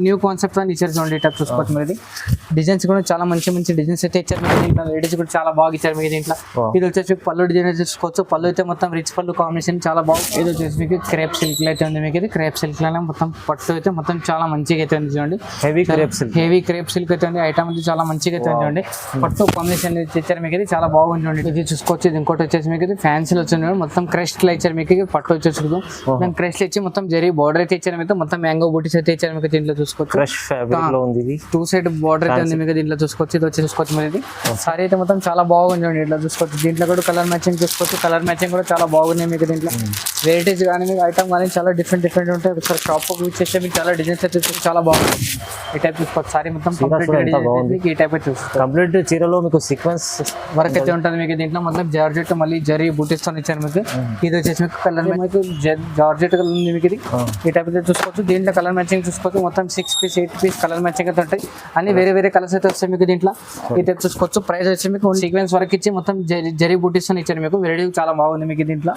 New concept అని ఇచ్చారు చూడండి. ఇట్లా చూసుకోవచ్చు మరి డిజైన్స్ కూడా చాలా మంచి మంచి డిజైన్స్ అయితే ఇచ్చారు మీకు దీంట్లో. లేడీస్ కూడా చాలా బాగా ఇచ్చారు మీకు దీంట్లో. ఇది వచ్చేసి పళ్ళు డిజైన్ చూసుకోవచ్చు. పళ్ళు అయితే మొత్తం రిచ్ పళ్ళు కాంబినేషన్ చాలా బాగుంది. ఇది వచ్చేసి మీకు క్రేప్ సిల్క్ అయితే ఉంది మీకు. ఇది క్రేప్ సిల్క్ లోనే మొత్తం పట్టు అయితే మొత్తం చాలా మంచిగా అయితే ఉంది చూడండి. హెవీ క్రేప్ సిల్క్ అయితే ఉంది. ఐటమ్ అయితే చాలా మంచిగా అయితే ఉంది చూడండి. పట్టు కాంబినేషన్ ఇచ్చారు మీకు. ఇది చాలా బాగుంది చూడండి. ఇది చూసుకోవచ్చు. ఇది ఇంకోటి వచ్చేసి మీకు ఇది ఫ్యాన్సీలు వచ్చింది మొత్తం క్రెస్ట్ లో ఇచ్చారు మీకు. పట్టు వచ్చేసి దాని క్రెస్ట్ ఇచ్చి మొత్తం జరీ బార్డర్ అయితే ఇచ్చారు మీకు. మొత్తం మ్యాంగో బూటీస్ అయితే ఇచ్చారు మీకు. దీంట్లో చూసుకోవచ్చు టూ సైడ్ బార్డర్ అయితే ఉంది మీకు. దీంట్లో చూసుకోవచ్చు. ఇది వచ్చి చూసుకోవచ్చు మరి. ఇది సారీ అయితే మొత్తం చాలా బాగుంది చూడండి. ఇట్లా చూసుకోవచ్చు. దీంట్లో కూడా కలర్ మ్యాచింగ్ చూసుకోవచ్చు. కలర్ మ్యాచింగ్ కూడా చాలా బాగున్నాయి మీకు. దీంట్లో వెరైటీస్ కానీ మీకు ఐటమ్ కానీ చాలా డిఫరెంట్ ఉంటాయి. ఒకసారి షాప్ చేస్తే మీకు చాలా డిజైన్స్ అయితే చాలా బాగుంది. ఈ టైప్ చూసుకోవచ్చు. సారీ మొత్తం ఈ టైప్ అయితే చూసుకోవచ్చు. కంప్లీట్ చీరలో మీకు సీక్వెన్స్ వర్క్ అయితే ఉంటుంది మీకు. దీంట్లో మొత్తం జార్జెట్ మళ్ళీ జరీ బూటీస్ తో ఇచ్చారు మీకు. ఇది వచ్చేసి మీకు కలర్ మీకు జార్జెట్ కలర్ ఉంది మీకు. ఇది ఈ టైప్ అయితే చూసుకోవచ్చు. దీంట్లో కలర్ మ్యాచింగ్ చూసుకోవచ్చు. మొత్తం 6 పీస్ 8 పీస్ కలర్ మ్యాచింగ్ అయితే ఉంటాయి. అన్ని వేరే కలర్స్ అయితే వస్తాయి మీకు. దీంట్లో ఈ టైప్ చూసుకోవచ్చు. ప్రైస్ వచ్చి మీకు సీక్వెన్స్ వర్క్ ఇచ్చి మొత్తం జరీ బూటీస్ తో ఇచ్చారు మీకు. వెరైటీ చాలా బాగుంది మీకు. దీంట్లో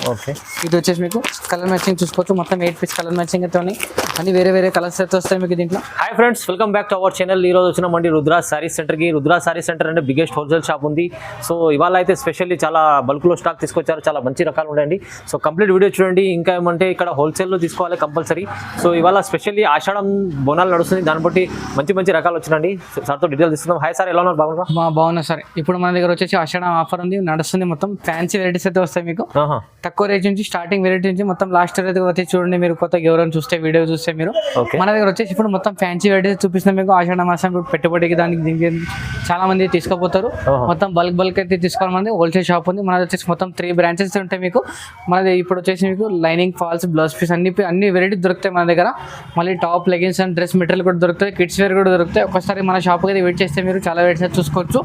ఇది వచ్చేసి మీకు కలర్ మ్యాచింగ్ చూసుకోవచ్చు. మొత్తం 8 పీస్ కలర్ మ్యాచింగ్ అయితే ఉన్నాయి. అన్ని వేరే కలర్స్ అయితే వస్తాయి మీకు దీంట్లో. Hi friends, welcome back to our channel. ఈ రోజు వచ్చిన మండి రుద్రా సారీ సెంటర్ కి. రుద్రా సారీ సెంటర్ అంటే బిగ్గెస్ట్ హోల్సేల్ షాప్ ఉంది. సో ఇవాళ అయితే స్పెషల్లీ చాలా బల్క్ లో స్టాక్ తీసుకొచ్చారు. చాలా మంచి రకాలు ఉన్నాయండి. సో కంప్లీట్ వీడియో చూడండి. ఇంకా ఏమంటే ఇక్కడ హోల్సేల్ లో తీసుకోవాలి కంపల్సరీ. సో ఇవాళ స్పెషల్లీ ఆషాఢం బోనాలు నడుస్తుంది. దాన్ని బట్టి మంచి రకాలు వచ్చినండి. సార్తో డీటెయిల్ తీసుకుందాం. హాయ్ సార్, ఎలా ఉన్నారు? బాగున్నా సార్. ఇప్పుడు మన దగ్గర వచ్చేసి ఆషాఢం ఆఫర్ ఉంది, నడుస్తుంది. మొత్తం ఫ్యాన్సీ వెరైటీస్ అయితే వస్తాయి మీకు. తక్కువ రేట్ నుంచి స్టార్టింగ్ వెరైటీ నుంచి మొత్తం లాస్ట్ అయితే వచ్చి చూడండి. మీరు కొత్తగా ఎవరైనా చూస్తే వీడియో చూస్తే మీరు మన దగ్గర వచ్చేసి ఇప్పుడు మొత్తం ఫ్యాన్సీ వెరైటీస్ చూపిస్తాం మీకు. ఆషాఢ మాసం ఇప్పుడు పెట్టుబడికి దీనికి చాలా మంది తీసుకుపోతారు. మొత్తం బల్క్ అయితే తీసుకోవాలి. హోల్సేల్ షాప్ ఉంది మనది. వచ్చేసి మొత్తం 3 బ్రాంచెస్ ఉంటాయి మీకు. మనది ఇప్పుడు వచ్చేసి మీకు లైనింగ్, ఫాల్స్, బ్లౌజ్ పీస్ అన్ని వెరైటీస్ దొరుకుతాయి మన దగ్గర. మళ్ళీ top, leggings and dress material కూడా దొరుకుతాయి. కిడ్స్ వేర్ కూడా దొరుకుతాయి. ఒకసారి మన షాప్ అయితే వెయిట్ చేస్తే మీరు చాలా వెరైటీస్ చూసుకోవచ్చు.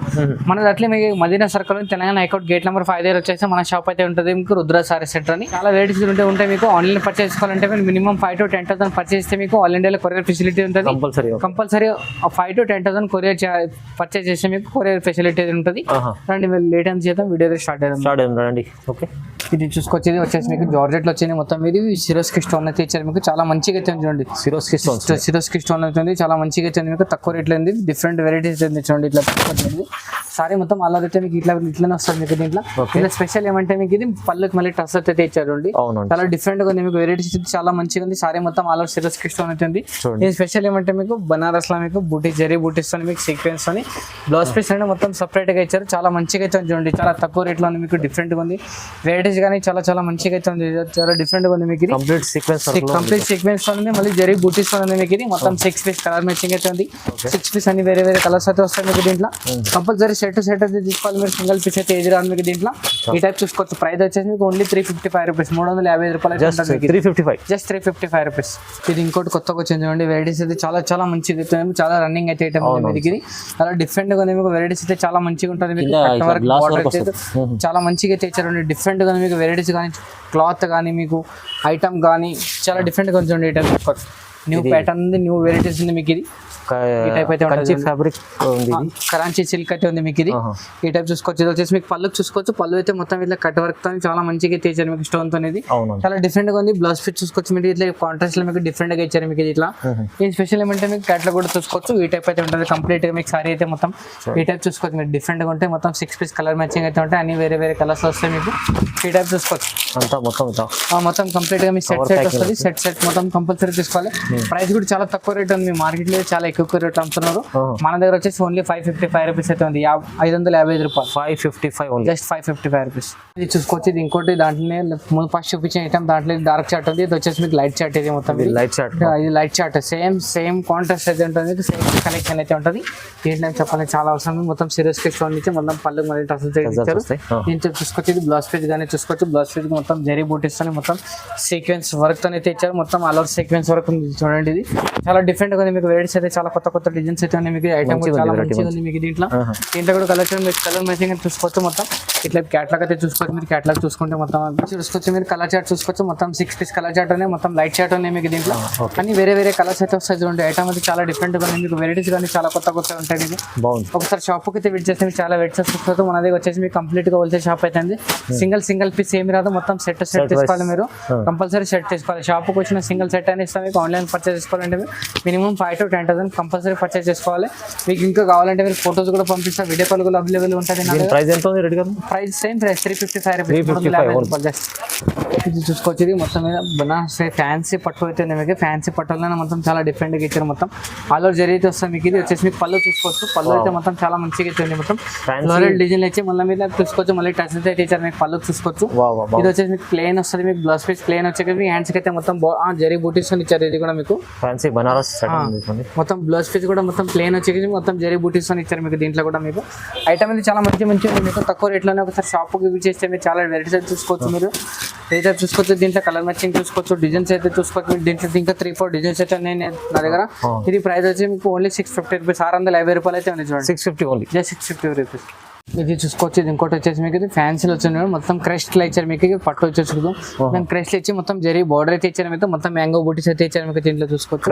మనది అట్లే మీకు Madina circle Telangana high court gate number 5 దగ్గర వచ్చేసి మన షాప్ అయితే ఉంటుంది మీకు. రుద్రా సారీ సెంటర్ అని చాలా వెరైటీస్ ఉంటాయి మీకు. ఆన్లైన్ పర్చేస్ చేసుకోవాలంటే మీరు మినిమం 5 to 10,000 పర్చేస్ చేస్తే మీకు ఆల్ ఇండియాలో కొరియర్ ఫెసిలిటీ ఉంటుంది. కంపల్సరీ 5 to 10,000 కొరియర్ పర్చేస్ చేస్తే మీకు కొరియర్ ఫెసిలిటీ ఉంటుంది. రండి లేట్ అని చేద్దాం. వీడియో స్టార్ట్ అయ్యింది. ఓకే, ఇది చూసుకొచ్చేది వచ్చేసి మీకు జార్జెట్ లో వచ్చింది మొత్తం. ఇది సిరోస్కి స్టోన్ అయితే ఇచ్చారు మీకు. చాలా మంచిగా అయితే చూడండి. సిరోస్కి స్టోన్ అవుతుంది. చాలా మంచిగా అయితే మీకు. తక్కువ రేట్లో ఉంది. డిఫరెంట్ వెరైటీస్ అయితే చూడండి. ఇట్లా సారీ మొత్తం అలా అయితే మీకు ఇట్లానే వస్తుంది మీకు. దీంట్లో ఇలా స్పెషల్ ఏమంటే మీకు ఇది పళ్ళకి మళ్ళీ టస్ అయితే ఇచ్చారు చూడండి. చాలా డిఫరెంట్ గా ఉంది మీకు. వెరైటీస్ చాలా మంచిగా ఉంది. సారీ మొత్తం ఆల్ ఓవర్ సిరోస్కి స్టోన్ అవుతుంది. ఇది స్పెషల్ ఏమంటే మీకు బనారస్ లో మీకు బూటీ జరీ బూటీస్ తో మీకు సీక్వెన్స్ అని బ్లౌజ్ పీస్ అంటే మొత్తం సపరేట్ గా ఇచ్చారు. చాలా మంచిగా అయితే చూడండి. చాలా తక్కువ రేట్ లో ఉంది మీకు. డిఫరెంట్ గా ఉంది వెరైటీస్ కానీ చాలా మంచిగా అయితే ఉంది. చాలా డిఫరెంట్ గా ఉంది మీకు. కంప్లీట్ సీక్వెన్స్ ఉంది. మళ్ళీ జరీ బూటీస్ ఉంది మీకు. ఇది మొత్తం 6 పీస్ కలర్ మ్యాచింగ్ అయితే ఉంది. 6 పీస్ అన్ని వేరే కలర్స్ అయితే వస్తాయి మీకు. దీంట్లో కంపల్సరీ సెట్ అయితే తీసుకోవాలి మీరు. సింగిల్ పీస్ అయితే ఏది రాదు మీకు. దీంట్లో ఈ టైప్ చూసుకోవచ్చు. ప్రైస్ వచ్చేసి మీకు ఓన్లీ 355 రూపీస్, 355 రూపాయలు. Just 355 rupees. ఇది ఇంకోటి కొత్తగా వచ్చింది చూడండి. వెరైటీస్ అయితే చాలా మంచిగా అయితే చాలా రన్నింగ్ అయితే ఐటమ్ ఇది. చాలా డిఫరెంట్ గా ఉంది మీకు. వెరైటీస్ అయితే చాలా మంచిగా ఉంటుంది మీకు. చాలా మంచిగా అయితే ఇచ్చారు. డిఫరెంట్ గా మీకు వెరైటీస్ కానీ క్లాత్ కానీ మీకు ఐటమ్ కానీ చాలా డిఫరెంట్ గా ఉంది. ఐటమ్ చూసుకోవచ్చు. న్యూ ప్యాటర్న్ ఉంది, న్యూ వెరైటీస్ ఉంది మీకు. ఇది ఈ టైప్ అయితే ఫ్యాబ్రిక్ కరాంచీ సిల్క్ అయితే ఉంది మీకు. ఇది ఈ టైప్ చూసుకోవచ్చు. ఇది వచ్చేసి మీకు పళ్ళు చూసుకోవచ్చు. పళ్ళు అయితే మొత్తం ఇట్లా కట్ వర్క్ తో చాలా మంచిగా ఇచ్చారు మీకు. స్టోన్ తో చాలా డిఫరెంట్ గా ఉంది. బ్లౌజ్ ఫిట్ చూసుకోవచ్చు మీరు. ఇట్లా కాంట్రాస్ట్ లో మీకు డిఫరెంట్ గా ఇచ్చారు మీకు. ఇట్లా ఈ స్పెషల్ ఏమంటే మీకు క్యాట్లాగ్ కూడా చూసుకోవచ్చు. ఈ టైప్ అయితే ఉంటుంది కంప్లీట్ గా మీకు. సారీ అయితే మొత్తం ఈ టైప్ చూసుకోవచ్చు మీరు. డిఫరెంట్ గా ఉంటాయి. మొత్తం 6 పీస్ కలర్ మ్యాచింగ్ అయితే ఉంటాయి. అన్ని వేరే కలర్స్ వస్తాయి మీకు. ఈ టైప్ చూసుకోవచ్చు. మొత్తం కంప్లీట్ గా మీకు సెట్ వస్తుంది. సెట్ మొత్తం కంపల్సరీ తీసుకోవాలి. ప్రైస్ కూడా చాలా తక్కువ రేట్ ఉంది. మార్కెట్ లో చాలా ఎక్కువ రేట్ అమ్ముతున్నారు. మన దగ్గర వచ్చేసి ఓన్లీ 555 రూపీస్ అయితే ఉంది. 555 రూపాయలు. 555 జస్ట్ 555 రూపీస్. ఇది చూసుకోవచ్చు. ఇది ఇంకోటి దాంట్లోనే ఫస్ట్ చూపించిన ఐటమ్ దాంట్లో డార్క్ చార్ట్ ఉంది. ఇది వచ్చేసి మీకు లైట్ చార్ట్. ఇది మొత్తం ఇది లైట్ చార్ట్. సేమ్ కాంట్రాస్ట్ అయితే ఉంటుంది. సేమ్ కలెక్షన్ అయితే ఉంటుంది. దీంట్లో చెప్పాలి చాలా అవసరం. మొత్తం సిరోస్కి స్టోన్ ఇచ్చి మొత్తం పళ్ళు మళ్ళీ టసల్స్ ఇచ్చారు. దీంట్లో చూసుకోవచ్చు. ఇది బ్లౌజ్ పీస్ కానీ చూసుకోవచ్చు. బ్లౌజ్ పీస్ మొత్తం జరీ బూటీస్ తో మొత్తం సీక్వెన్స్ వర్క్ తో అయితే ఇచ్చారు. మొత్తం ఆల్ ఓవర్ సీక్వెన్స్ వర్క్ ఉంది చూడండి. ఇది చాలా డిఫరెంట్ గా ఉంది మీకు. వెరైటీస్ అయితే చాలా కొత్త కొత్త డిజైన్స్ అయితే ఉన్నాయి మీకు. ఐటమ్ కూడా చాలా మంచిగా ఉంది మీకు దీంట్లో. దీంట్లో కూడా కలెక్షన్ మీకు కలర్ మ్యాచింగ్ చూసుకోవచ్చు. మొత్తం ఇట్లా క్యాట్లాగ్ అయితే చూసుకోవచ్చు. మీరు క్యాట్లాగ్ చూసుకుంటే మొత్తం చూసుకోవచ్చు. మీరు కలర్ చార్ట్ చూసుకోవచ్చు. మొత్తం 6 పీస్ కలర్ చార్ట్ ఉన్నాయి, మొత్తం లైట్ చార్ట్ ఉన్నాయి మీకు దీంట్లో. అన్ని వేరే వేరే కలర్స్ అయితే వస్తాయి చూడండి. ఐటమ్ అయితే చాలా డిఫరెంట్ గా ఉంది మీకు. వెరైటీస్ కానీ చాలా కొత్త కొత్త ఉంటాయి మీకు. ఒకసారి షాప్ అయితే విజిట్ చేస్తే మీకు చాలా వెయిట్ చూసుకోవచ్చు. మన దగ్గర వచ్చేసి మీకు కంప్లీట్ గా హోల్సేల్ షాప్ అయితే సింగిల్ పీస్ ఏమి రాదు, మొత్తం సెట్ తీసుకోవాలి. మీరు కంపల్సరీ సెట్ తీసుకోవాలి. షాప్కి వచ్చిన సింగిల్ సెట్ అని ఇస్తాం మీకు. ఆన్లైన్ పర్చేస్ చేసుకోవాలంటే మినిమం 5,000 to 10,000 కంపల్సరీ పర్చేస్ చేసుకోవాలి. మీకు ఇంకా కావాలంటే మీరు ఫోటోస్ కూడా పంపిస్తాం, వీడియో కాల్ కూడా అవైలబుల్ ఉంటుంది. ప్రైస్ ఎంత ఉంది రెడీ గారు? Price same price 355 rupees. ఇది చూసుకోవచ్చు. ఇది మొత్తం మీద బనారస్ ఫ్యాన్సీ పట్టు అయితే ఉంది మీకు. ఫ్యాన్సీ పట్టులోనే మొత్తం చాలా డిఫరెంట్ గా ఇచ్చారు. మొత్తం ఆల్ ఓవర్ జరీ అయితే వస్తుంది మీకు. ఇది వచ్చేసి మీకు పళ్ళు చూసుకోవచ్చు. పళ్ళు అయితే మొత్తం చాలా మంచిగా ఇచ్చింది. మొత్తం ఫ్లోరల్ డిజైన్ వచ్చి మళ్ళీ మీద చూసుకోవచ్చు. మళ్ళీ టచ్ అయితే ఇచ్చారు మీకు. పళ్ళు చూసుకోవచ్చు. ఇది వచ్చేసి మీకు ప్లేన్ వస్తుంది మీకు. బ్లౌజ్ పీస్ ప్లేన్ వచ్చి హ్యాండ్స్ కి అయితే మొత్తం జరీ బూటీస్ ఇచ్చారు. ఇది కూడా మీకు ఫ్యాన్సీ బనారస్ మొత్తం బ్లౌజ్ పీస్ కూడా మొత్తం ప్లేన్ వచ్చి మొత్తం జరీ బూటీస్ ఇచ్చారు మీకు. దీంట్లో కూడా మీకు ఐటమ్ అనేది చాలా మంచి ఉంది మీకు. తక్కువ రేట్లోనే ఒకసారి షాప్ విజిట్ చేస్తే మీరు చాలా వెరైటీస్ అయితే చూసుకోవచ్చు. మీరు రేట్ చూసుకోవచ్చు. దీంట్లో కలర్ మ్యాచింగ్ చూసుకోవచ్చు. డిజైన్స్ అయితే చూసుకోవచ్చు. దీంట్లో ఇంకా 3-4 డిజైన్స్ అయితే ఉన్నాయి నా దగ్గర. ఇది ప్రైస్ వచ్చి మీకు ఓన్లీ 650 రూపీస్, 650 రూపాయలు అయితే ఉంది చూడండి. 650 ఓన్లీ, జస్ట్ 650 రూపీస్. ఇది చూసుకోవచ్చు. ఇది ఇంకోటి వచ్చేసి మీకు ఇది ఫ్యాన్సీలో వచ్చింది మొత్తం క్రెస్ట్ ఇచ్చారు మీకు. పట్టు వచ్చేసి మేము క్రెస్ట్ ఇచ్చి మొత్తం జరీ బార్డర్ అయితే ఇచ్చారు మీకు. మొత్తం మ్యాంగో బూటీస్ అయితే ఇచ్చారు మీకు. దీంట్లో చూసుకోవచ్చు.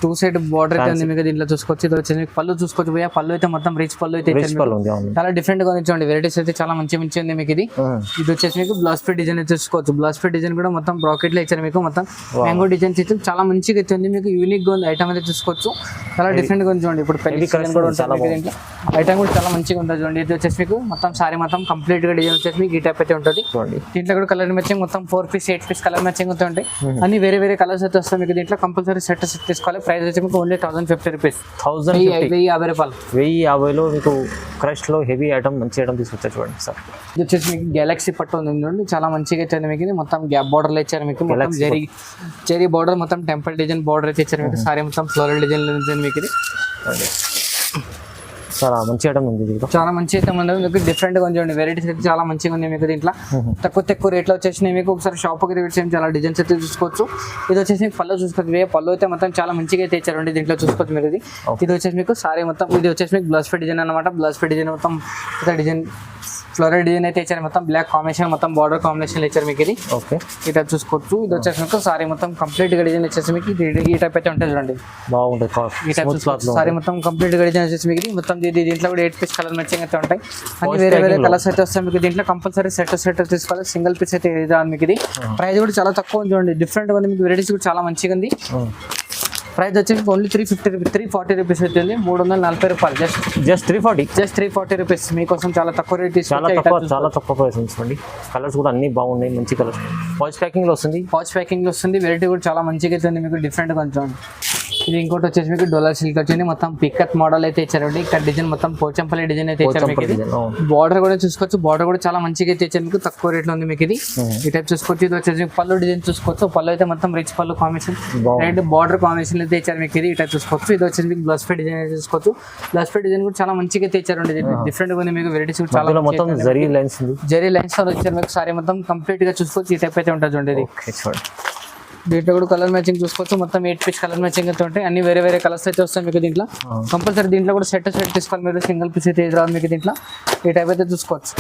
2 సైడ్ బార్డర్ అయితే ఉంది మీకు. దీంట్లో చూసుకోవచ్చు. ఇది వచ్చేసి మీకు పళ్ళు చూసుకోవచ్చు. భయ్యా పళ్ళు అయితే మొత్తం రిచ్ పళ్ళు అయితే చాలా డిఫరెంట్ గా చూడండి. వెరైటీస్ అయితే చాలా మంచి ఉంది మీకు. ఇది వచ్చేసి మీకు బ్లౌజ్ పీస్ డిజైన్ చూసుకోవచ్చు. బ్లౌజ్ పీస్ డిజైన్ కూడా మొత్తం బ్రాకెట్ లో ఇచ్చారు మీకు. మొత్తం మ్యాంగో డిజైన్స్ అయితే చాలా మంచిగా అయితే ఉంది మీకు. యూనిక్ గా ఉంది ఐటమ్ అయితే చూసుకోవచ్చు. చాలా డిఫరెంట్ గా ఉంది చూడండి. ఇప్పుడు పెళ్లి కూడా ఉంటుంది. ఐటమ్ కూడా చాలా మంచిగా ఉంటుంది చూడండి. ఇది వచ్చేసి మీకు మొత్తం సారీ మొత్తం కంప్లీట్ గా డిజైన్ వచ్చేసి మీకు ఈ టైప్ అయితే ఉంటుంది. దీంట్లో కూడా కలర్ మ్యాచింగ్ మొత్తం 4 పీస్ 8 పీస్ కలర్ మ్యాచింగ్ ఉంటాయి. అన్ని వేరే వేరే కలర్స్ అయితే వస్తాయి మీకు. దీంట్లో కంపల్సరీ సెట్ తీసుకోవాలి. ప్రైస్ వచ్చి మీకు ఓన్లీ 1050 రూపీస్. 1050 రూపాయలు. 1050లో మీకు క్రష్ లో హెవీ ఐటమ్ మంచి ఐటమ్ తీసుకొచ్చారు చూడండి సార్. ఇది వచ్చేసి మీకు గెలాక్సీ పట్టు ఉంది చూడండి. చాలా మంచిగా అయితే మీకు. ఇది మొత్తం గ్యాప్ బార్డర్ లో ఇచ్చారు మీకు. మొత్తం జెరీ బార్డర్ మొత్తం టెంపుల్ డిజైన్ బార్డర్ అయితే ఇచ్చారు మీకు. సారీ మొత్తం ఫ్లోరల్ డిజైన్ మీకు. ఇది చాలా మంచి ఐటమ్ ఉంది. చాలా మంచి ఐటమ్ ఉంది మీకు. డిఫరెంట్ గా ఉంది. వెరైటీస్ అయితే చాలా మంచిగా ఉంది మీకు. దీంట్లో తక్కువ రేట్లో వచ్చేసినాయి మీకు. ఒకసారి షాప్ కి విజిట్ చేయండి. చాలా డిజైన్స్ అయితే చూసుకోవచ్చు. ఇది వచ్చేసి పళ్ళు చూసుకోవచ్చు. పళ్ళు అయితే మొత్తం చాలా మంచిగా అయితే ఇచ్చారండి. దీంట్లో చూసుకోవచ్చు మీరు. ఇది వచ్చేసి మీకు సారీ మొత్తం. ఇది వచ్చేసి మీకు బ్లౌజ్ పీస్ డిజైన్ అనమాట. బ్లౌజ్ పీస్ డిజైన్ మొత్తం డిజైన్ ఫ్లోరల్ డిజైన్ అయితే ఇచ్చారు. మొత్తం బ్లాక్ కాంబినేషన్ మొత్తం బార్డర్ కాంబినేషన్ ఇచ్చారు మీకు. ఇది ఓకే. ఈ టైప్ చూసుకోవచ్చు. ఇది వచ్చేసి మీకు సారీ మొత్తం కంప్లీట్ గా డిజైన్ వచ్చేసి మీకు ఈ టైప్ అయితే ఉంటుంది చూడండి. బాగుంటుంది. ఈ టైప్ సారీ మొత్తం కంప్లీట్ గా డిజైన్ వచ్చేసి మీకు. మొత్తం దీంట్లో కూడా 8 పీస్ కలర్ మ్యాచింగ్ అయితే ఉంటాయి. అన్ని వేరే వేరే కలర్స్ అయితే వస్తాయి మీకు. దీంట్లో కంపల్సరీ సెట్ తీసుకోవాలి. సింగిల్ పీస్ అయితే మీకు. ఇది ప్రైస్ కూడా చాలా తక్కువ ఉంది చూడండి. డిఫరెంట్ గా ఉంది మీకు. వెరైటీస్ కూడా చాలా మంచిగా ఉంది. ప్రైస్ వచ్చేసి ఓన్లీ 340 రూపీస్ అవుతుంది. 340 రూపాయలు. జస్ట్ 340 రూపీస్ మీకోసం చాలా తక్కువ రేట్. చాలా తక్కువ ప్రైస్ ఉంది. కలర్స్ కూడా అన్ని బాగున్నాయి. మంచి కలర్స్. పౌచ్ ప్యాకింగ్ లో వస్తుంది. వెరైటీ కూడా చాలా మంచిగా అయితే ఉంది మీకు. డిఫరెంట్ గా ఉంటుంది. ఇది ఇంకోటి వచ్చేసి మీకు డోలా సిల్క్ వచ్చింది. మొత్తం పికత్ మోడల్ అయితే ఇచ్చారండి. ఇక్కడ డిజైన్ మొత్తం పోచంపల్లి డిజైన్ అయితే ఇచ్చారు మీకు. బార్డర్ కూడా చూసుకోవచ్చు. బార్డర్ కూడా చాలా మంచిగా అయితే ఇచ్చారు మీకు. తక్కువ రేట్ లో ఉంది మీకు. ఇది ఈ టైప్ చూసుకోవచ్చు. ఇది వచ్చేసి పళ్ళు డిజైన్ చూసుకోవచ్చు. పళ్ళు అయితే మొత్తం రిచ్ పళ్ళు కాంబినేషన్ రెడ్ బార్డర్ కాంబినేషన్ అయితే ఇచ్చారు మీకు. ఇది ఈ టైప్ చూసుకోవచ్చు. ఇది వచ్చేసి మీకు బ్లౌజ్ పీస్ డిజైన్ చూసుకోవచ్చు. బ్లౌజ్ పీస్ డిజైన్ కూడా చాలా మంచిగా అయితే ఇచ్చారండి. డిఫరెంట్ గా ఉంది మీకు. వెరైటీస్ కూడా చాలా మొత్తం జరీ లైన్స్ వచ్చారు మీకు. సారీ మొత్తం కంప్లీట్ గా చూసుకోవచ్చు. ఈ టైప్ అయితే ఉంటుంది చూడండి. దీంట్లో కూడా కలర్ మ్యాచింగ్ చూసుకోవచ్చు. మొత్తం 8 పీస్ కలర్ మ్యాచింగ్ అయితే ఉంటాయి. అన్ని వేరే వేరే కలర్స్ అయితే వస్తాయి మీకు. దీంట్లో కంపల్సరీ దీంట్లో కూడా సెట్ తీసుకోవాలి మీరు. సింగిల్ పీస్ అయితే రాదు మీకు. దీంట్లో ఈ టైప్ అయితే చూసుకోవచ్చు.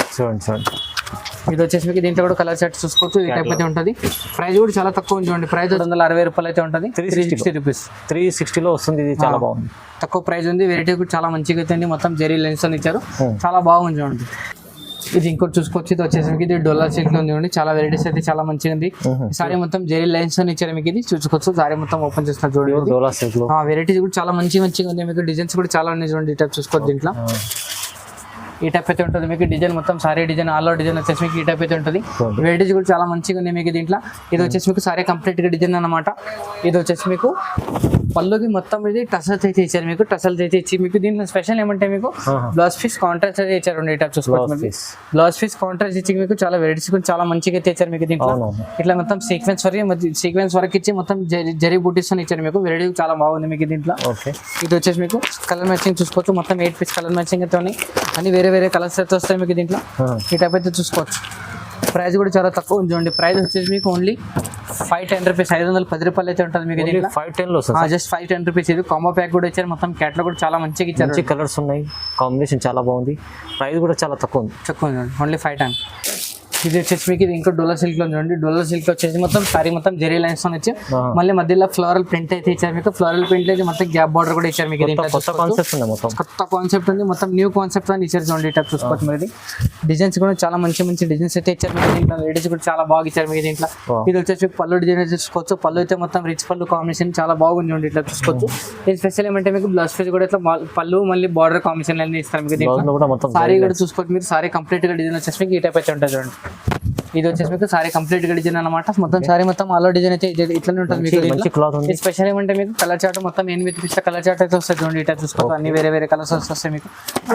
ఇది వచ్చేసి మీకు. దీంట్లో కూడా కలర్ సెట్ చూసుకోవచ్చు. ఈ టైప్ అయితే ఉంటుంది. ప్రైస్ కూడా చాలా తక్కువ చూడండి. ప్రైస్ 260 రూపాయలు అయితే ఉంటుంది. 360 రూపీస్. 360లో వస్తుంది. ఇది చాలా బాగుంది. తక్కువ ప్రైస్ ఉంది. వెరైటీ కూడా చాలా మంచిగా అయితే ఉంది. మొత్తం జెరీ లెన్స్ అని ఇచ్చారు. చాలా బాగుంది చూడండి. ఇది ఇంకోటి చూసుకోవచ్చు. ఇది వచ్చేసి ఇది డోలా సిల్క్ లో ఉంది. చాలా వెరైటీస్ అయితే చాలా మంచిగా ఉంది. సారీ మొత్తం జెరీ లైన్స్ అని ఇచ్చారు మీకు. ఇది చూసుకోవచ్చు. సారీ మొత్తం ఓపెన్ చేస్తున్నారు చూడండి. డోలా సిల్క్ లో వెరైటీస్ కూడా చాలా మంచిగా ఉంది మీకు. డిజైన్స్ కూడా చాలా ఉన్నాయి చూడండి. ఈ టైప్ చూసుకోవచ్చు. దీంట్లో ఈ టైప్ అయితే ఉంటుంది మీకు. డిజైన్ మొత్తం sorry design all over design వచ్చేసి మీకు ఈ టైప్ అయితే ఉంటుంది. వెరైటీస్ కూడా చాలా మంచిగా ఉంది మీకు. దీంట్లో ఇది వచ్చేసి మీకు సారీ కంప్లీట్ గా డిజైన్ అనమాట. ఇది వచ్చేసి మీకు పళ్ళుకి మొత్తం ఇది టసల్స్ అయితే ఇచ్చారు మీకు. టసల్స్ అయితే ఇచ్చి మీకు. దీంట్లో స్పెషల్ ఏమంటే మీకు బ్లౌజ్ పీస్ కాంట్రాస్ట్ అయితే ఇచ్చారు. ఈ టైప్ చూసుకోవచ్చు. బ్లౌజ్ పీస్ కాంట్రాస్ట్ ఇచ్చి మీకు చాలా వెరైటీస్ కూడా చాలా మంచిగా అయితే ఇచ్చారు మీకు. దీంట్లో ఇట్లా మొత్తం సీక్వెన్స్ వర్క్ ఇచ్చి మొత్తం జరీ బూటీస్ అని ఇచ్చారు మీకు. వెరైటీ చాలా బాగుంది మీకు. దీంట్లో ఇది వచ్చేసి మీకు కలర్ మ్యాచింగ్ చూసుకోవచ్చు. మొత్తం 8 పీస్ కలర్ మ్యాచింగ్ అయితే ఉన్నాయి. అన్ని వేరే కలర్స్ అయితే వస్తాయి మీకు. దీంట్లో ఈ టైప్ అయితే చూసుకోవచ్చు. ప్రైస్ కూడా చాలా తక్కువ ఉంది చూడండి. ప్రైస్ వచ్చేసి మీకు ఓన్లీ 510 రూపీస్, 510 రూపాయలు అయితే ఉంటుంది మీకు. 510 లో జస్ట్ 510 రూపీస్. ఇది కాంబో ప్యాక్ కూడా ఇచ్చారు, మొత్తం క్యాట్లో కూడా చాలా మంచిగా ఇచ్చారు. మంచి కలర్స్ ఉన్నాయి, కాంబినేషన్ చాలా బాగుంది, ప్రైస్ కూడా చాలా తక్కువ ఉంది. ఓన్లీ 510. ఇది వచ్చేసి మీకు ఇది ఇంకా డోలా సిల్క్ లో చూడండి. డోలా సిల్క్ వచ్చేసి మొత్తం సారీ మొత్తం జెరీ లైన్స్ తో వచ్చి మళ్ళీ మధ్యలో ఫ్లోరల్ ప్రింట్ అయితే ఇచ్చారు మీకు. ఫ్లోరల్ ప్రింట్ అయితే మొత్తం గ్యాప్ బార్డర్ కూడా ఇచ్చారు మీకు. కొత్త కాన్సెప్ట్ ఉంది, మొత్తం కొత్త కాన్సెప్ట్ ఉంది, మొత్తం న్యూ కాన్సెప్ట్ అని ఇచ్చారు చూడండి. ఇట్లా చూసుకోవచ్చు మీరు. డిజైన్స్ కూడా చాలా మంచి మంచి డిజైన్స్ అయితే ఇచ్చారు మీకు దీంట్లో. లేడీస్ కూడా చాలా బాగా ఇచ్చారు మీకు దీంట్లో. ఇది వచ్చేసి పళ్ళు డిజైన్ చూసుకోవచ్చు. పళ్ళు అయితే మొత్తం రిచ్ పళ్ళు కాంబినేషన్ చాలా బాగుంది చూడండి. ఇట్లా చూసుకోవచ్చు. ఇది స్పెషల్ ఏమంటే మీకు బ్లౌజ్ పీస్ కూడా ఇట్లా పళ్ళు మళ్ళీ బార్డర్ కాంబినేషన్ అన్ని ఇస్తారు మీకు దీంట్లో. సారీ కూడా చూసుకోవచ్చు మీరు. సారీ కంప్లీట్ గా డిజైన్ వచ్చేసి మీకు ఈ టైప్ అయితే ఉంటుంది చూడండి. ఇది వచ్చేసి మీకు సారీ కంప్లీట్ గా డిజైన్ అనమాట. మొత్తం సారీ మొత్తం ఆలో డిజైన్ అయితే ఇట్లానే ఉంటుంది మీకు. స్పెషల్ ఏమంటే మీకు కలర్ చార్ట్ మొత్తం 8 పీస్ కలర్ చార్ట్ అయితే వస్తుంది చూడండి. ఇట్లా చూసుకోవచ్చు. అన్ని వేరే వేరే కలర్స్ వస్తాయి మీకు.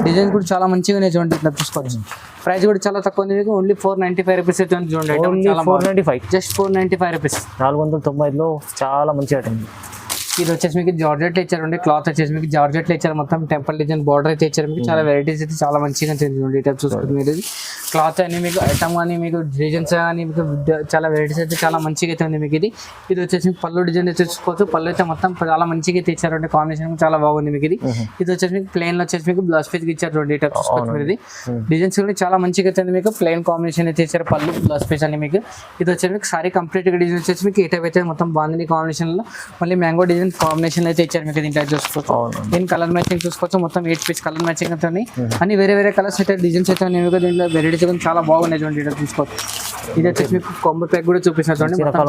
డిజైన్ కూడా చాలా మంచిగానే చూడండి. ఇట్లా చూసుకోవచ్చు. ప్రైస్ కూడా చాలా తక్కువ ఉంది మీకు. ఓన్లీ 495 రూపీస్ అయితే ఉంది చూడండి. 495, జస్ట్ 495 రూపీస్. 495లో చాలా మంచి ఐటమ్. ఇది వచ్చేసి మీకు జార్జెట్ ఇచ్చారండి. క్లాత్ వచ్చేసి మీకు జార్జెట్ ఇచ్చారు. మొత్తం టెంపుల్ డిజైన్ బార్డర్ అయితే ఇచ్చారు మీకు. చాలా వెరైటీస్ అయితే చాలా మంచిగా చూడండి. ఇట్లా చూసుకోండి మీరు. క్లాత్ అని మీకు ఐటమ్ అని మీకు డిజైన్స్ అని మీకు చాలా వెరైటీస్ అయితే చాలా మంచిగా అయితే ఉంది మీకు. ఇది వచ్చేసి పళ్ళు డిజైన్ అయితే చూసుకోవచ్చు. పళ్ళు అయితే మొత్తం చాలా మంచిగా అయితే ఇచ్చారండి. కాంబినేషన్ చాలా బాగుంది మీకు. ఇది వచ్చేసి మీకు ప్లెయిన్ లో వచ్చేసి మీకు బ్లౌజ్ పీస్ ఇచ్చారు చూడండి. ఇట్లా చూసుకోవచ్చు మీరు. డిజైన్స్ కూడా చాలా మంచిగా అయితే ఉంది మీకు. ప్లెయిన్ కాంబినేషన్ అయితే ఇచ్చారు పళ్ళు బ్లౌజ్ పీస్ అని మీకు. ఇది వచ్చేసి మీకు సారీ కంప్లీట్ గా డిజైన్ వచ్చేసి మీకు ఈ టైప్ అయితే మొత్తం బాగుంది కాంబినేషన్ లో. మళ్ళీ మ్యాంగో డిజైన్ కాంబినేషన్ అయితే ఇచ్చారు మీకు. దీంట్లో చూసుకోవచ్చు. దీని కలర్ మ్యాచింగ్ చూసుకోవచ్చు. మొత్తం 8 పీస్ కలర్ మ్యాచింగ్ అయితే ఉన్నాయి. అన్ని వేరే వేరే కలర్స్ అయితే డిజైన్స్ అయితే ఉన్నాయి మీకు. దీంట్లో వెరైటీస్ చాలా బాగున్నాయి చూడండి. ఇట్లా చూసుకోవచ్చు. ఇది వచ్చేసి మీకు కాంబో ప్యాక్ కూడా చూపిస్తారు చూడండి. మొత్తం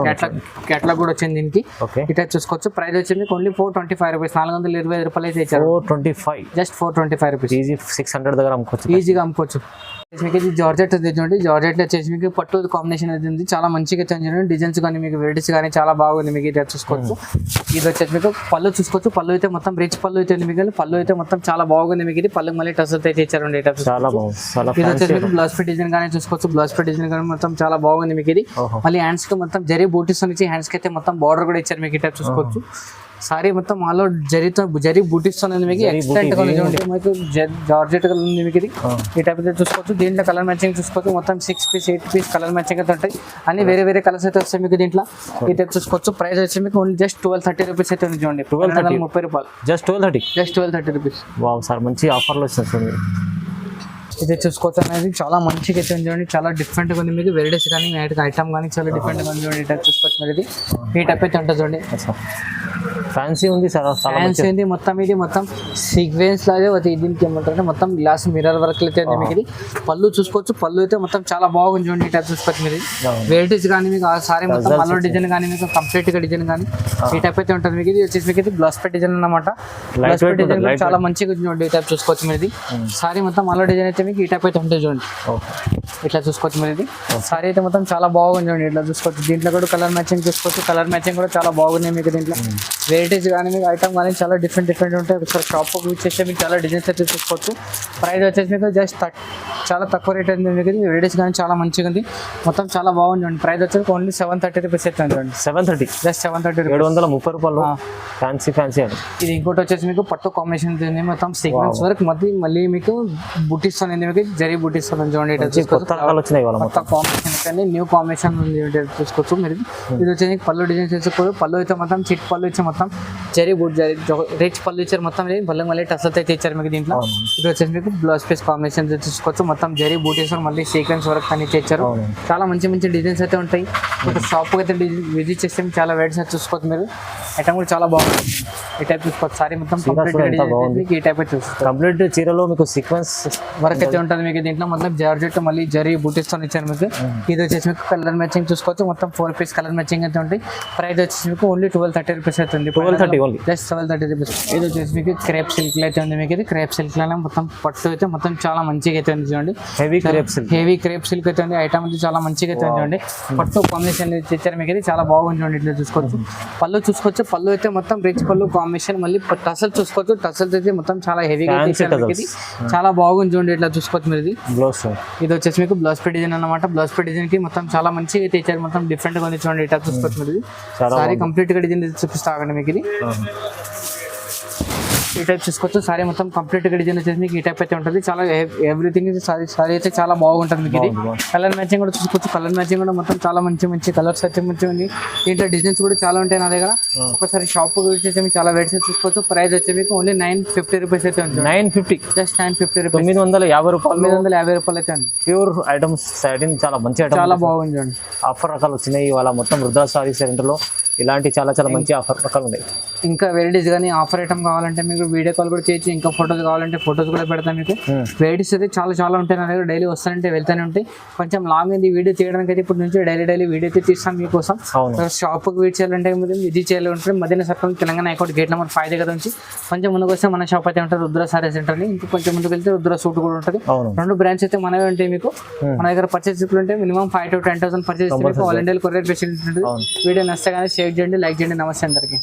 క్యాట్లాగ్ కూడా వచ్చింది దీనికి. ఇట్లా చూసుకోవచ్చు. ప్రైస్ వచ్చి మీకు ఓన్లీ 425 రూపీస్, 425 రూపాయలు అయితే ఇచ్చారు. 425, జస్ట్ 425 రూపీస్. ఈజీ 600 దగ్గర అమ్ముకోవచ్చు, ఈజీగా అమ్ముకోవచ్చు. మీకు ఇది జార్జెట్ ఉంది చూడండి. జార్జెట్ వచ్చేసి మీకు పట్టు కాంబినేషన్ అయితే ఉంది. చాలా మంచిగా చూడండి. డిజైన్స్ కానీ మీకు వెరైటీస్ కానీ చాలా బాగుంది మీకు. ఇది చూసుకోవచ్చు. ఇది వచ్చేసి మీకు పళ్ళు చూసుకోవచ్చు. పళ్ళు అయితే మొత్తం రిచ్ పళ్ళు అయితే ఉంది మీకు. పళ్ళు అయితే మొత్తం చాలా బాగుంది మీకు. ఇది పళ్ళు మళ్ళీ టస్ అయితే ఇచ్చారండి. చాలా బాగుంది. ఇది వచ్చేసి మీకు బ్లౌజ్ పీస్ డిజైన్ కానీ చూసుకోవచ్చు. బ్లౌజ్ పీస్ డిజైన్ కానీ మొత్తం చాలా బాగుంది మీకు. ఇది మళ్ళీ హ్యాండ్స్ కి మొత్తం జరీ బూటీస్ నుంచి హ్యాండ్స్ కి అయితే మొత్తం బార్డర్ కూడా ఇచ్చారు మీకు. ఇట్లా చూసుకోవచ్చు. సారీ మొత్తం ఆలో జరీ బూటీస్ ఉంది మీకు. ఎక్స్టెంట్ మీకు జార్జెట్ ఉంది మీకు. ఇది ఈ టైప్ అయితే చూసుకోవచ్చు. దీంట్లో కలర్ మ్యాచింగ్ చూసుకోవచ్చు. మొత్తం 6 పీస్ 8 పీస్ కలర్ మ్యాచింగ్ అయితే ఉంటాయి. అన్ని వేరే వేరే కలర్స్ అయితే వస్తాయి మీకు దీంట్లో. ఈ టైప్ చూసుకోవచ్చు. ప్రైస్ వచ్చి మీకు ఓన్లీ జస్ట్ 1230 రూపీస్ అయితే ఉంది చూడండి. 1230 రూపాయలు. Just 1230 rupees. వావ్ సార్, మంచి ఆఫర్లో వస్తుంది. ఇది చూసుకోవచ్చు అనేది చాలా మంచిగా అయితే చూడండి. చాలా డిఫరెంట్గా ఉంది మీకు. వెరైటీస్ కానీ ఐటమ్ కానీ చాలా డిఫరెంట్గా ఉంది చూడండి. ఈ టైప్ చూసుకోవచ్చు మీరు. ఇది ఈ టైప్ అయితే ఉంటుంది చూడండి. ఫ్యాన్సీ ఉంది సార్. ఫ్యాన్సీ ఉంది మొత్తం. ఇది మొత్తం సీక్వెన్స్ లాగే దీనికి ఏమంటారంటే మొత్తం గ్లాస్ మిర్రర్ వర్క్ అయితే ఉంది మీకు. ఇది పళ్ళు చూసుకోవచ్చు. పళ్ళు అయితే మొత్తం చాలా బాగుంది చూడండి. ఈ టైప్ చూసుకోవచ్చు మీరు. వెరైటీస్ కానీ మీకు సారీ మొత్తం పళ్ళు డిజైన్ కానీ మీకు కంప్లీట్ గా డిజైన్ కానీ ఈ టైప్ అయితే ఉంటుంది మీకు. ఇది వచ్చేసి మీకు బ్లౌజ్ పీస్ డిజైన్ అన్నమాట. బ్లౌజ్ పీస్ డిజైన్ చాలా మంచిగా చూడండి. ఈ టైప్ చూసుకోవచ్చు మీరు. సారీ మొత్తం పళ్ళు డిజైన్ అయితే మీకు ఈ టైప్ అయితే ఉంటుంది చూడండి. ఇట్లా చూసుకోవచ్చు మీరు. ఇది సారీ అయితే మొత్తం చాలా బాగుంది చూడండి. ఇట్లా చూసుకోవచ్చు. దీంట్లో కూడా కలర్ మ్యాచింగ్ చూసుకోవచ్చు. కలర్ మ్యాచింగ్ కూడా చాలా బాగున్నాయి మీకు. దీంట్లో వెరైటీస్ కానీ మీకు ఐటమ్ కానీ చాలా డిఫరెంట్ ఉంటాయి. ఒకసారి షాప్కి వచ్చేసి మీకు చాలా డిజైన్స్ అయితే చూసుకోవచ్చు. ప్రైస్ వచ్చేసి మీకు జస్ట్ చాలా తక్కువ రేట్ ఉంది మీకు. వెరైటీస్ కానీ చాలా మంచిగా ఉంది. మొత్తం చాలా బాగుంది చూడండి. ప్రైస్ వచ్చేసి ఓన్లీ 730 రూపీస్ అయితే చూడండి. 730, జస్ట్ 730, 730 రూపాయలు. ఫ్యాన్సీ అండి. ఇది ఇంకోటి వచ్చేసి మీకు పట్టు కాంబినేషన్ ఉంది. మొత్తం సీక్వెన్స్ వర్క్ మళ్ళీ మీకు బుటీస్ అనేది మీకు జరీ బుటీస్ చూడండి. కొత్త రకాలు వచ్చినాయి. కొత్త కాంబినేషన్ కానీ న్యూ కాంబినేషన్ ఉంది చూసుకోవచ్చు మీరు. ఇది వచ్చేసి పళ్ళు డిజైన్ చేసుకోవచ్చు. పళ్ళు అయితే మొత్తం చిట్ పళ్ళు ఇచ్చి మొత్తం జరీ రిచ్ పళ్ళు ఇచ్చారు. మొత్తం మళ్ళీ టస్ అయితే ఇచ్చారు మీకు దీంట్లో. ఇది వచ్చేసి మీకు బ్లౌజ్ పీస్ కాంబినేషన్ చూసుకోవచ్చు. మొత్తం జరీ బూటీస్ మళ్ళీ సీక్వెన్స్ వర్క్ అని ఇచ్చారు. చాలా మంచి డిజైన్స్ అయితే ఉంటాయి. ఒక షాప్ అయితే విజిట్ చేస్తే చాలా వెరైటీస్ అయితే చూసుకోవచ్చు మీరు. ఐటమ్ కూడా చాలా బాగుంది. ఈ టైప్ చూసుకోవచ్చు. సారీ మొత్తం ఈ టైప్ అయితే చూసుకోవచ్చు. కంప్లీట్ చీరలో మీకు సీక్వెన్స్ వర్క్ అయితే ఉంటుంది మీకు దీంట్లో. మొత్తం జార్జెట్ మళ్ళీ జరీ బూటీస్ తో ఇచ్చారు మీకు. ఇది వచ్చేసి మీకు కలర్ మ్యాచింగ్ చూసుకోవచ్చు. మొత్తం 4 పీస్ కలర్ మ్యాచింగ్ అయితే ఉంటాయి. ప్రైస్ వచ్చేసి మీకు ఓన్లీ 1230 రూపీస్ అవుతుంది. 1230 జస్ట్ 1230 రూపీస్. ఇది వచ్చేసి మీకు క్రేప్ సిల్క్ అయితే ఉంది మీకు. ఇది క్రేప్ సిల్క్ లోనే మొత్తం పట్టు అయితే మొత్తం చాలా మంచిగా అయితే ఉంది చూడండి. హెవీ క్రేప్ సిల్క్ అయితే ఉంది. ఐటమ్ అయితే చాలా మంచిగా అయితే ఉంది చూడండి. పట్టు కాంబినేషన్ ఇచ్చారు మీకు. ఇది చాలా బాగుంది చూడండి. ఇట్లా చూసుకోవచ్చు. పళ్ళు చూసుకోవచ్చు. పళ్ళు అయితే మొత్తం రిచ్ పళ్ళు కాంబినేషన్. మళ్ళీ టసల్ చూసుకోవచ్చు. టసల్స్ అయితే మొత్తం చాలా హెవీగా ఇది చాలా బాగుంది చూడండి. ఇట్లా చూసుకోవచ్చు మీరు. ఇది వచ్చేసి మీకు బ్లౌజ్ పీస్ డిజైన్ అన్నమాట. బ్లౌజ్ పీస్ డిజైన్ కి మొత్తం చాలా మంచిగా అయితే ఇచ్చారు. మొత్తం డిఫరెంట్ గా ఉంది చూడండి. ఇట్లా చూసుకోవచ్చు మీరు. సారీ కంప్లీట్ గా డిజైన్ చూపిస్తా మీకు. ఇది ఈ టైప్ చూసుకోవచ్చు. సారీ మొత్తం కంప్లీట్ గా డిజైన్ వచ్చేసి మీకు ఈ టైప్ అయితే ఉంటుంది. చాలా ఎవ్రీథింగ్ సారీ అయితే చాలా బాగుంటుంది మీకు. ఇది కలర్ మ్యాచింగ్ కూడా చూసుకోవచ్చు. కలర్ మ్యాచింగ్ కూడా మొత్తం చాలా మంచి కలర్స్ అయితే మంచిగా ఉంది. దీంట్లో డిజైన్స్ కూడా చాలా ఉంటాయి నా దగ్గర. ఒకసారి షాప్ వచ్చేసి మీకు చాలా వెరైటీస్ చూసుకోవచ్చు. ప్రైస్ వచ్చి మీకు ఓన్లీ 950 రూపీస్ అయితే ఉంది. 950 జస్ట్ 950 రూపీస్, 950 రూపాయలు, 950 రూపాయలు అయితే ఉంది. ప్యూర్ ఐటమ్స్ సాటిన్ చాలా మంచి ఐటమ్, చాలా బాగుంది చూడండి. ఆఫర్ రకాలు వచ్చినాయి ఇవాళ మొత్తం రుద్ర సారీ సెంటర్ లో. ఇలాంటి చాలా మంచి ఆఫర్ రకాలు ఉన్నాయి. ఇంకా వెరైటీస్ కానీ ఆఫర్ ఐటమ్ కావాలంటే మీకు వీడియో కాల్ కూడా చేయొచ్చు. ఇంకా ఫోటోస్ కావాలంటే ఫోటోస్ కూడా పెడతాం మీకు. వెరైటీస్ అయితే చాలా ఉంటాయి నా దగ్గర. డైలీ వస్తానంటే వెళ్తానే ఉంటాయి. కొంచెం లాంగ్ అయింది వీడియో చేయడానికి అయితే ఇప్పటి నుంచి డైలీ వీడియో అయితే తీస్తాం మీకోసం. షాప్కి విజిట్ చేయాలంటే విజిట్ చేయాలంటే Madina circle Telangana account gate number 5 దగ్గర నుంచి కొంచెం ముందుకు వస్తే మన షాప్ అయితే ఉంటుంది రుద్ర సారీ సెంటర్ అని. ఇంకా కొంచెం ముందుకు వెళ్తే రుద్ర సూట్ కూడా ఉంటుంది. 2 బ్రాంచ్ అయితే మనమే ఉంటాయి మీకు. మన దగ్గర పర్చేస్ ఉంటే minimum 5 to 10,000 purchase all India courier facility ఉంటుంది. వీడియో నచ్చితే కానీ షేర్ చేయండి, లైక్ చేయండి. నమస్తే అందరికీ.